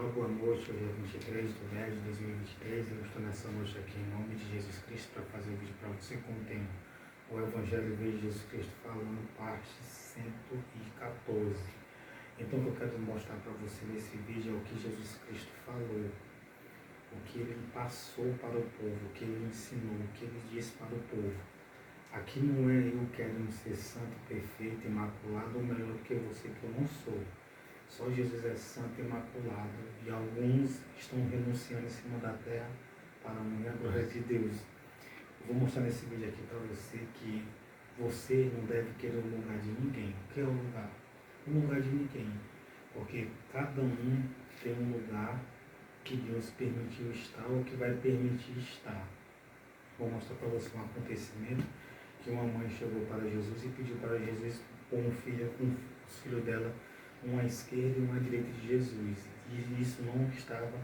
pessoal, boa noite. Hoje é 23 de 10 de 2023. Eu estou nessa noite aqui em nome de Jesus Cristo para fazer um vídeo para você com o tema O Evangelho de Jesus Cristo falando, parte 114. Então, o que eu quero mostrar para você nesse vídeo é o que Jesus Cristo falou, o que ele passou para o povo, o que ele ensinou, o que ele disse para o povo. Aqui não é eu querendo ser santo, perfeito, imaculado ou melhor do que você, que eu não sou. Só Jesus é santo e imaculado, e alguns estão renunciando em cima da terra para a glória de Deus. Eu vou mostrar nesse vídeo aqui para você que você não deve querer o lugar de ninguém. O que é o lugar? O lugar de ninguém. Porque cada um tem um lugar que Deus permitiu estar ou que vai permitir estar. Vou mostrar para você um acontecimento que uma mãe chegou para Jesus e pediu para Jesus pôr um filho, os filhos dela, uma à esquerda e uma à direita de Jesus. E isso não estava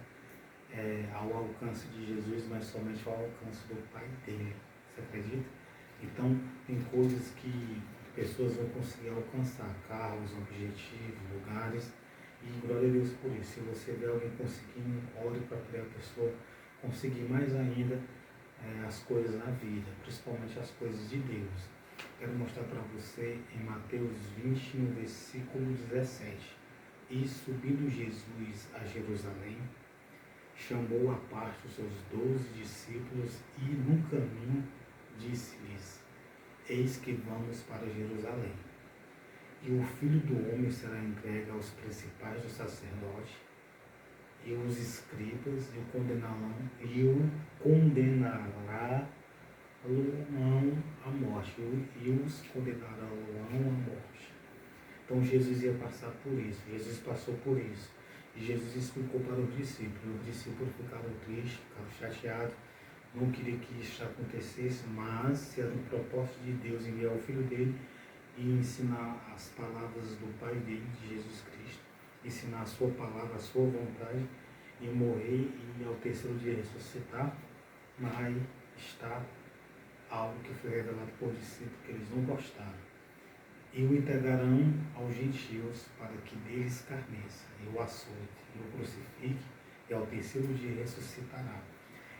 ao alcance de Jesus, mas somente ao alcance do Pai dele. Você acredita? Então, tem coisas que pessoas vão conseguir alcançar, carros, objetivos, lugares, e glória a Deus por isso. Se você vê alguém conseguindo, ore para poder a pessoa conseguir mais ainda as coisas na vida, principalmente as coisas de Deus. Quero mostrar para você em Mateus 20, no versículo 17. E subindo Jesus a Jerusalém, chamou à parte os seus 12 discípulos e no caminho disse-lhes: Eis que vamos para Jerusalém, e o Filho do Homem será entregue aos principais dos sacerdotes e os escribas, e o condenará à morte, e os condenarão à morte. Então Jesus ia passar por isso, Jesus passou por isso. E Jesus explicou para os discípulos ficaram tristes, ficaram chateados, não queriam que isso acontecesse, mas se era um propósito de Deus enviar o Filho dele e ensinar as palavras do Pai dele, de Jesus Cristo, ensinar a sua palavra, a sua vontade, e morrer e ao terceiro dia ressuscitar, mas aí está algo que foi revelado por discípulos que eles não gostaram. E o entregarão aos gentios para que deles escarneça, e o açoite, e o crucifique, e ao terceiro dia ressuscitará.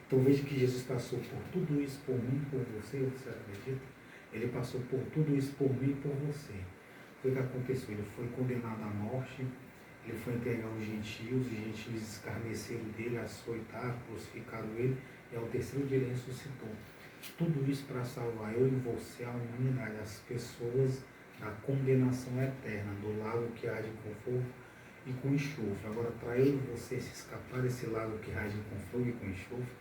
Então veja que Jesus passou por tudo isso por mim, por você acredita? Ele passou por tudo isso por mim e por você. Foi o que aconteceu, ele foi condenado à morte, ele foi entregue aos gentios, os gentios escarneceram dele, açoitaram, crucificaram ele, e ao terceiro dia ele ressuscitou. Tudo isso para salvar eu e você, a humanidade, as pessoas da condenação eterna, do lago que arde com fogo e com enxofre. Agora, para eu e você se escapar desse lago que arde com fogo e com enxofre,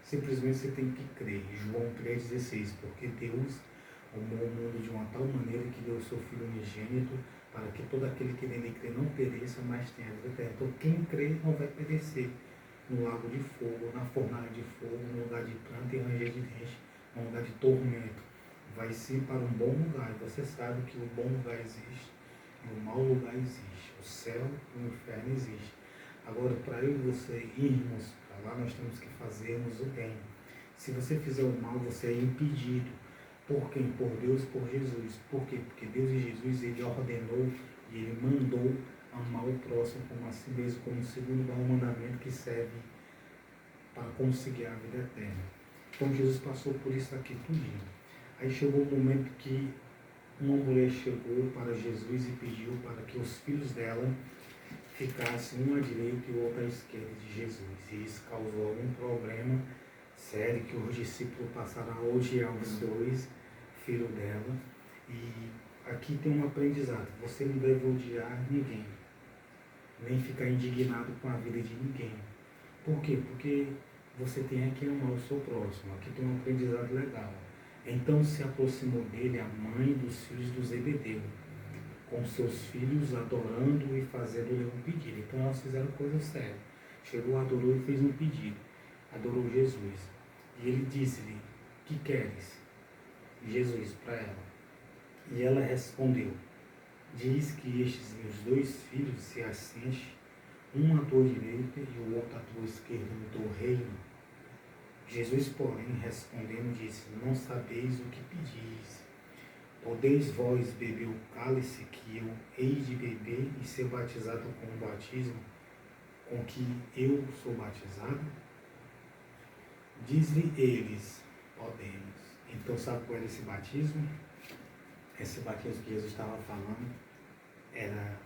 simplesmente você tem que crer. João 3,16, porque Deus amou o mundo de uma tal maneira que deu o seu Filho unigênito, para que todo aquele que nele crê não pereça, mas tenha a vida eterna. Então, quem crê não vai perecer no lago de fogo, na fornalha de fogo, no lugar de pranto e ranger de dente, no lugar de tormento. Vai sim para um bom lugar. E você sabe que o bom lugar existe e o mau lugar existe. O céu e o inferno existem. Agora, para eu e você irmos para lá, nós temos que fazermos o bem. Se você fizer o mal, você é impedido. Por quem? Por Deus, por Jesus. Por quê? Porque Deus e Jesus, ele ordenou e ele mandou amar o próximo como a si mesmo, como o segundo mandamento que serve para conseguir a vida eterna. Então Jesus passou por isso aqui tudinho. Aí chegou o momento que uma mulher chegou para Jesus e pediu para que os filhos dela ficassem um à direita e o outro à esquerda de Jesus. E isso causou algum problema sério, que os discípulos passaram a odiar os dois filhos dela. E aqui tem um aprendizado: você não deve odiar ninguém, nem ficar indignado com a vida de ninguém. Por quê? Porque você tem que amar o seu próximo. Aqui tem um aprendizado legal. Então se aproximou dele a mãe dos filhos do Zebedeu, com seus filhos adorando e fazendo-lhe um pedido. Então elas fizeram coisa séria. Chegou, adorou e fez um pedido. Adorou Jesus. E ele disse-lhe: que queres? Jesus para ela. E ela respondeu: diz que estes meus 2 filhos se assentem, um à tua direita e o outro à tua esquerda no teu reino. Jesus, porém, respondendo, disse: não sabeis o que pedis. Podeis vós beber o cálice que eu hei de beber e ser batizado com o batismo com que eu sou batizado? Diz-lhe eles, podemos. Então sabe qual era esse batismo? Esse batismo que Jesus estava falando era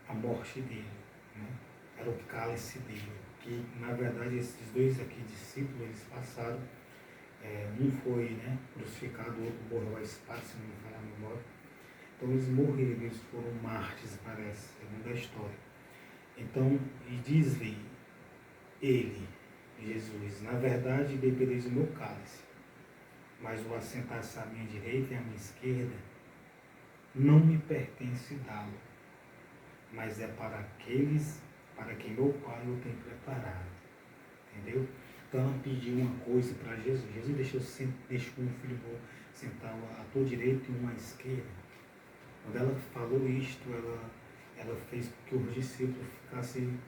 a morte dele, né? Era o cálice dele, que na verdade esses dois aqui discípulos, eles passaram, um foi, né, crucificado, o outro morreu à espada, se não me falhar a memória. Então eles morreram, eles foram mártires, parece, segundo a história. Então, e diz-lhe ele, Jesus, na verdade bebereis o meu cálice, mas o assentar-se à minha direita e à minha esquerda não me pertence dá-lo, mas é para aqueles para quem meu Pai o tem preparado. Entendeu? Então ela pediu uma coisa para Jesus. Jesus deixou um filho sentar à tua direita e uma à esquerda. Quando ela falou isto, ela fez com que os discípulos ficassem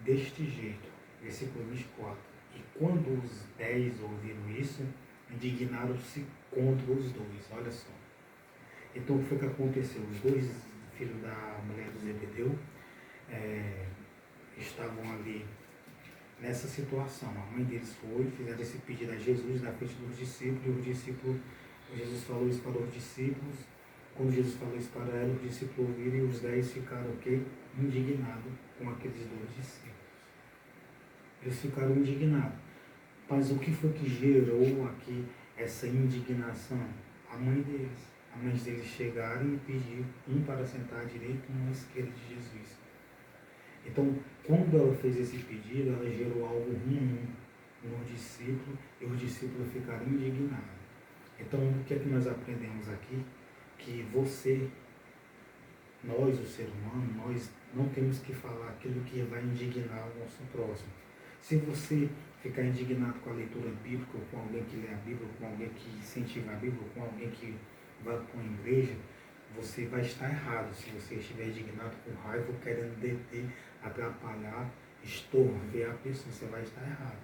deste jeito. Versículo 24. E quando os 10 ouviram isso, indignaram-se contra os dois. Olha só. Então o que foi que aconteceu? Os dois filhos da mulher do Zebedeu estavam ali nessa situação. A mãe deles foi, fizeram esse pedido a Jesus na frente dos discípulos, e Jesus falou isso para os discípulos. Quando Jesus falou isso para ela, os discípulos ouviram e os 10 ficaram o quê? Indignados com aqueles dois discípulos. Eles ficaram indignados. Mas o que foi que gerou aqui essa indignação? A mãe deles. A mãe deles chegaram e pediram um para sentar à direita e um à esquerda de Jesus. Então, quando ela fez esse pedido, ela gerou algo ruim no discípulo e os discípulos ficaram indignados. Então, o que é que nós aprendemos aqui? Que nós, o ser humano, nós não temos que falar aquilo que vai indignar o nosso próximo. Se você ficar indignado com a leitura bíblica, ou com alguém que lê a Bíblia, ou com alguém que incentiva a Bíblia, ou com alguém que vai para uma igreja, você vai estar errado se você estiver indignado com raiva, querendo deter, atrapalhar, estorver a pessoa, você vai estar errado.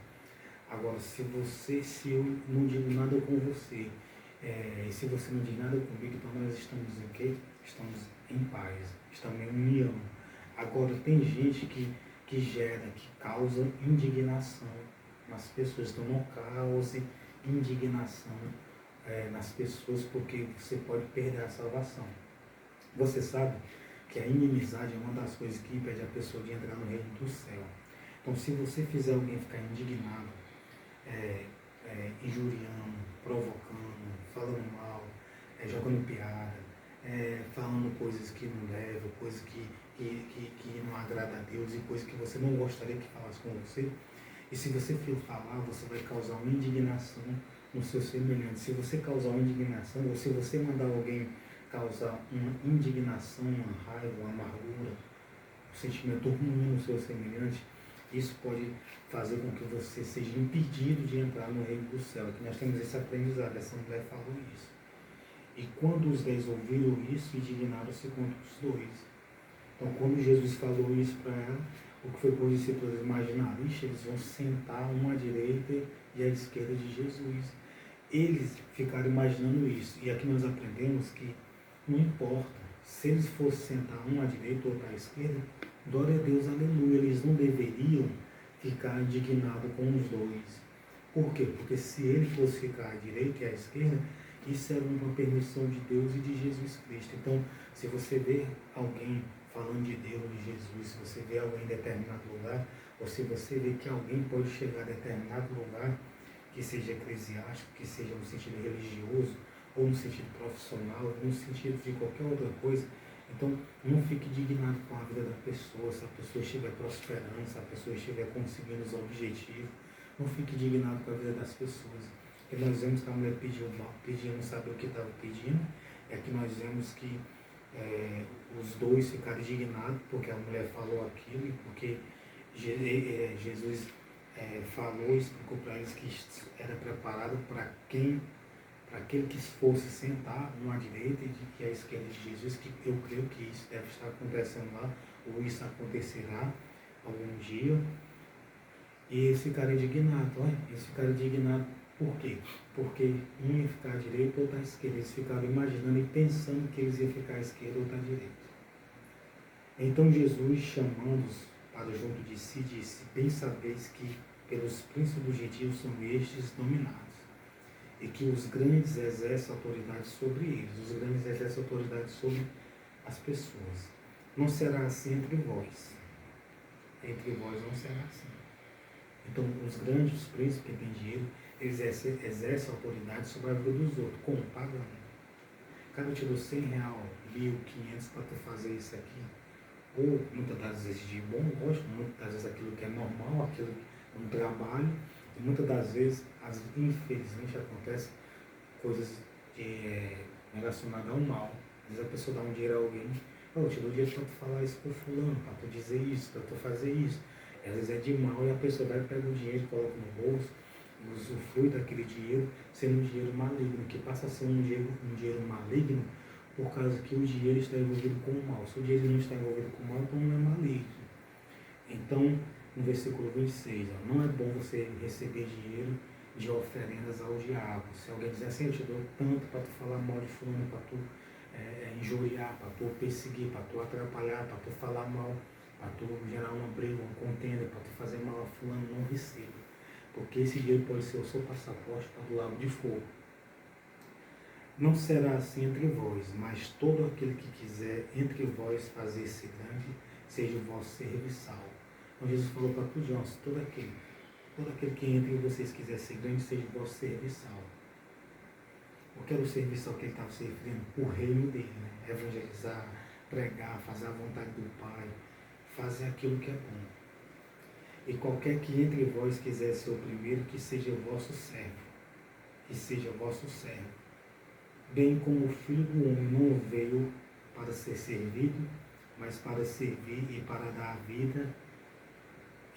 Agora, se eu não digo nada com você, e se você não diz nada comigo, então nós estamos em quê? Estamos em paz, estamos em união. Agora, tem gente que gera, que causa indignação nas pessoas, então não cause indignação nas pessoas, porque você pode perder a salvação. Você sabe que a inimizade é uma das coisas que impede a pessoa de entrar no reino do céu. Então, se você fizer alguém ficar indignado, injuriando, provocando, falando mal, jogando piada, falando coisas que não levam, coisas que não agradam a Deus e coisas que você não gostaria que falasse com você, e se você for falar, você vai causar uma indignação no seu semelhante. Se você causar uma indignação, ou se você mandar alguém causar uma indignação, uma raiva, uma amargura, um sentimento ruim no seu semelhante, isso pode fazer com que você seja impedido de entrar no reino do céu. Aqui nós temos esse aprendizado, essa mulher falou isso. E quando os 10 ouviram isso, indignaram-se contra os dois. Então, quando Jesus falou isso para ela, o que foi para os discípulos imaginar? Ixi, eles vão sentar uma à direita e à esquerda de Jesus. Eles ficaram imaginando isso. E aqui nós aprendemos que não importa, se eles fossem sentar um à direita ou outro à esquerda, glória a Deus, aleluia, eles não deveriam ficar indignados com os dois. Por quê? Porque se ele fosse ficar à direita e à esquerda, isso era uma permissão de Deus e de Jesus Cristo. Então, se você vê alguém falando de Deus, de Jesus, se você vê alguém em determinado lugar, ou se você vê que alguém pode chegar a determinado lugar, que seja eclesiástico, que seja no sentido religioso, ou no sentido profissional, ou no sentido de qualquer outra coisa, então não fique indignado com a vida da pessoa. Se a pessoa estiver prosperando, se a pessoa estiver conseguindo os objetivos, não fique indignado com a vida das pessoas. E nós vemos que a mulher pediu mal, não sabe o que estava pedindo, é que nós vemos que os dois ficaram indignados porque a mulher falou aquilo, e porque Jesus falou e explicou para eles que era preparado para aquele que fosse sentar uma à direita e à esquerda de Jesus, que eu creio que isso deve estar acontecendo lá, ou isso acontecerá algum dia. E eles ficaram indignados, eles ficaram indignados por quê? Porque um ia ficar à direita ou outro à esquerda. Eles ficaram imaginando e pensando que eles iam ficar à esquerda ou à direita. Então Jesus, chamando-os para junto de si, disse: bem sabeis que pelos príncipes dos gentios são estes dominados, e que os grandes exercem autoridade sobre eles, os grandes exercem autoridade sobre as pessoas. Não será assim entre vós. Entre vós não será assim. Então, os grandes, os príncipes que têm dinheiro, eles exercem autoridade sobre a vida dos outros, como pagando. Cara, eu te dou 100 real, 1.500 para tu fazer isso aqui. Ou, muitas das vezes, de bom gosto, muitas das vezes aquilo que é normal, aquilo que é um trabalho, e muitas das vezes, infelizmente, acontece coisas relacionadas ao mal. Às vezes a pessoa dá um dinheiro a alguém, eu te dou dinheiro para tu falar isso pro fulano, para tu dizer isso, para tu fazer isso. E às vezes é de mal e a pessoa vai pegar o dinheiro, coloca no bolso, e usufrui daquele dinheiro, sendo um dinheiro maligno, que passa a ser um dinheiro maligno, por causa que o dinheiro está envolvido com o mal. Se o dinheiro não está envolvido com o mal, então não é maligno. Então, no versículo 26, não é bom você receber dinheiro de oferendas ao diabo. Se alguém dizer assim, eu te dou tanto para tu falar mal de fulano, para tu injuriar, para tu perseguir, para tu atrapalhar, para tu falar mal, para tu gerar uma briga, uma contenda, para tu fazer mal a fulano, não receba. Porque esse dinheiro pode ser o seu passaporte para o lago de fogo. Não será assim entre vós, mas todo aquele que quiser entre vós fazer-se grande, seja o vosso serviçal. Então Jesus falou para todos nós, todo aquele que entre vocês quiser ser grande, seja o vosso serviçal. O que era o serviçal que ele estava se referindo? O reino dele, né? Evangelizar, pregar, fazer a vontade do Pai, fazer aquilo que é bom. E qualquer que entre vós quiser ser o primeiro, que seja o vosso servo. Que seja o vosso servo. Bem como o Filho do Homem não veio para ser servido, mas para servir e para dar a vida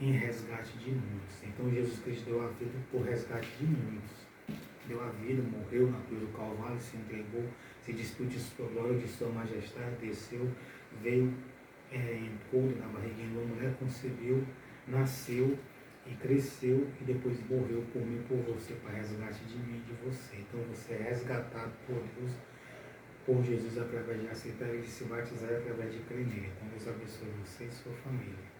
em resgate de muitos. Então Jesus Cristo deu a vida por resgate de muitos. Deu a vida, morreu na cruz do Calvário, se entregou, se despiu de sua glória, de sua majestade, desceu, veio em couro na barriguinha de uma mulher, concebeu, nasceu e cresceu e depois morreu por mim, por você, para resgate de mim e de você. Então você é resgatado por Deus, por Jesus, através de aceitar e de se batizar, através de crer nele. Então Deus abençoe você e sua família.